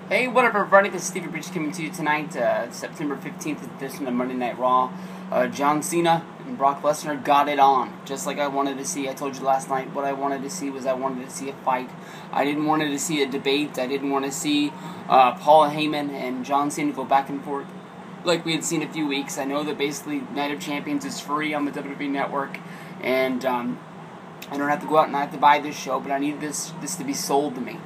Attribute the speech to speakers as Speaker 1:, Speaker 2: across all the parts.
Speaker 1: Hey, what up, everybody? This is Stevie Breach coming to you tonight, September 15th edition of Monday Night Raw. John Cena and Brock Lesnar got it on, just like I wanted to see. I told you last night what I wanted to see was I wanted to see a fight. I didn't want to see a debate. I didn't want to see Paul Heyman and John Cena go back and forth like we had seen a few weeks. I know that basically Night of Champions is free on the WWE Network, and I don't have to go out and I have to buy this show, but I need this to be sold to me.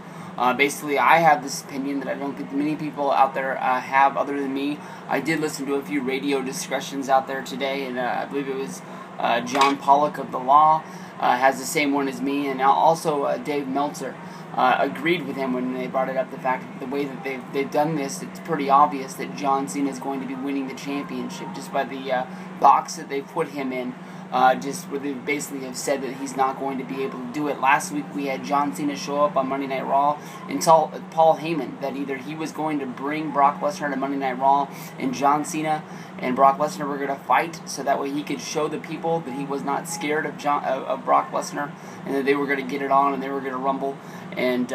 Speaker 1: Basically, I have this opinion that I don't think many people out there have other than me. I did listen to a few radio discussions out there today, and I believe it was John Pollock of The Law has the same one as me, and also Dave Meltzer agreed with him when they brought it up, the fact that the way that they've done this, it's pretty obvious that John Cena is going to be winning the championship just by the box that they put him in. Just where they basically have said that he's not going to be able to do it. Last week we had John Cena show up on Monday Night Raw and tell Paul Heyman that either he was going to bring Brock Lesnar to Monday Night Raw and John Cena and Brock Lesnar were going to fight, so that way he could show the people that he was not scared of Brock Lesnar, and that they were going to get it on and they were going to rumble. And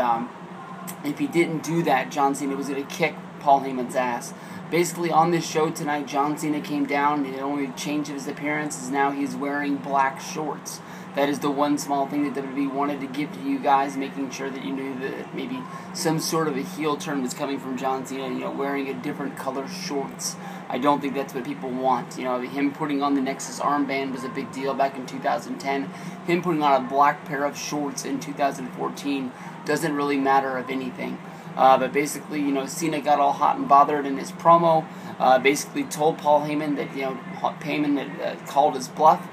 Speaker 1: if he didn't do that, John Cena was going to kick Paul Heyman's ass. Basically, on this show tonight, John Cena came down. The only change of his appearance is now he's wearing black shorts. That is the one small thing that WWE wanted to give to you guys, making sure that you knew that maybe some sort of a heel turn was coming from John Cena, wearing a different color shorts. I don't think that's what people want. Him putting on the Nexus armband was a big deal back in 2010. Him putting on a black pair of shorts in 2014 doesn't really matter of anything. But basically, Cena got all hot and bothered in his promo. Basically told Paul Heyman that, Heyman had called his bluff.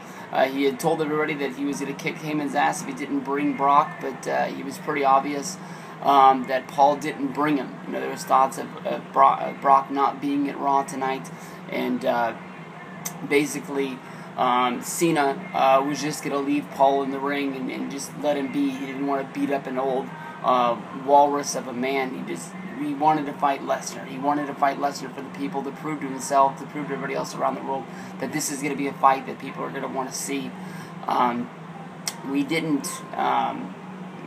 Speaker 1: He had told everybody that he was going to kick Heyman's ass if he didn't bring Brock, but he was pretty obvious that Paul didn't bring him. There was thoughts of Brock not being at Raw tonight, and basically Cena was just going to leave Paul in the ring and just let him be. He didn't want to beat up an old walrus of a man. He wanted to fight Lesnar. He wanted to fight Lesnar for the people, to prove to himself, to prove to everybody else around the world that this is going to be a fight that people are going to want to see. We didn't.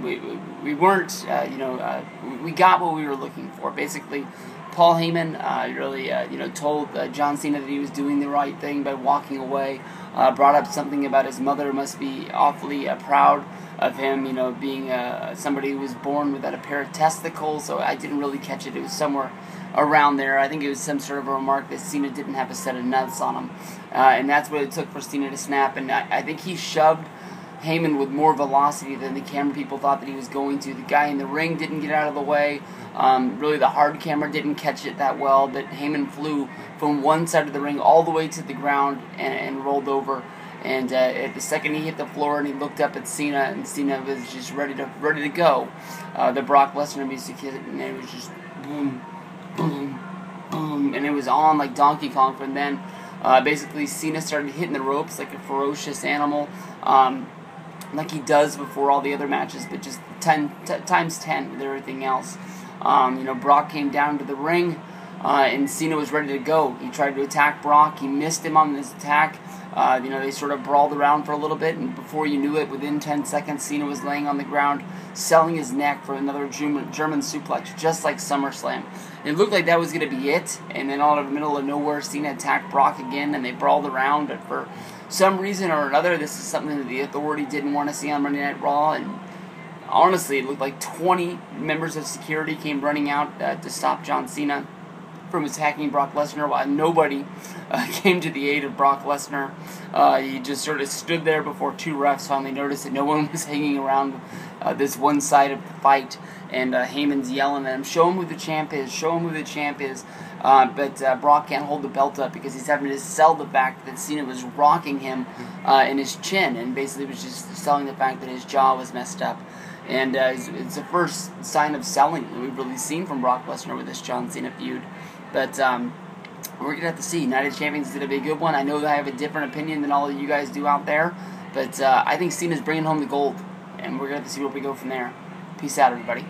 Speaker 1: We weren't. We got what we were looking for. Basically, Paul Heyman really, told John Cena that he was doing the right thing by walking away. Brought up something about his mother must be awfully proud of him, being somebody who was born without a pair of testicles. So I didn't really catch it. It was somewhere around there. I think it was some sort of a remark that Cena didn't have a set of nuts on him, and that's what it took for Cena to snap. And I think he shoved Heyman with more velocity than the camera people thought that he was going to. The guy in the ring didn't get out of the way. Really, the hard camera didn't catch it that well, but Heyman flew from one side of the ring all the way to the ground and rolled over. And at the second he hit the floor and he looked up at Cena, and Cena was just ready to go. The Brock Lesnar music hit, and it was just boom, boom, boom, and it was on like Donkey Kong from then. Basically, Cena started hitting the ropes like a ferocious animal, like he does before all the other matches, but just times 10 with everything else. Brock came down to the ring, and Cena was ready to go. He tried to attack Brock. He missed him on his attack. They sort of brawled around for a little bit, and before you knew it, within 10 seconds, Cena was laying on the ground, selling his neck for another German suplex, just like SummerSlam. It looked like that was going to be it, and then all in the middle of nowhere, Cena attacked Brock again, and they brawled around, but for some reason or another, this is something that the Authority didn't want to see on Monday Night Raw, and honestly, it looked like 20 members of security came running out to stop John Cena from attacking Brock Lesnar, while nobody came to the aid of Brock Lesnar. He just sort of stood there before two refs finally noticed that no one was hanging around this one side of the fight, and Heyman's yelling at him, show him who the champ is, show him who the champ is. But Brock can't hold the belt up because he's having to sell the fact that Cena was rocking him in his chin, and basically was just selling the fact that his jaw was messed up. And it's the first sign of selling that we've really seen from Brock Lesnar with this John Cena feud. But we're going to have to see. Night of Champions is going to be a good one. I know that I have a different opinion than all of you guys do out there, but I think Cena's bringing home the gold, and we're going to have to see where we go from there. Peace out, everybody.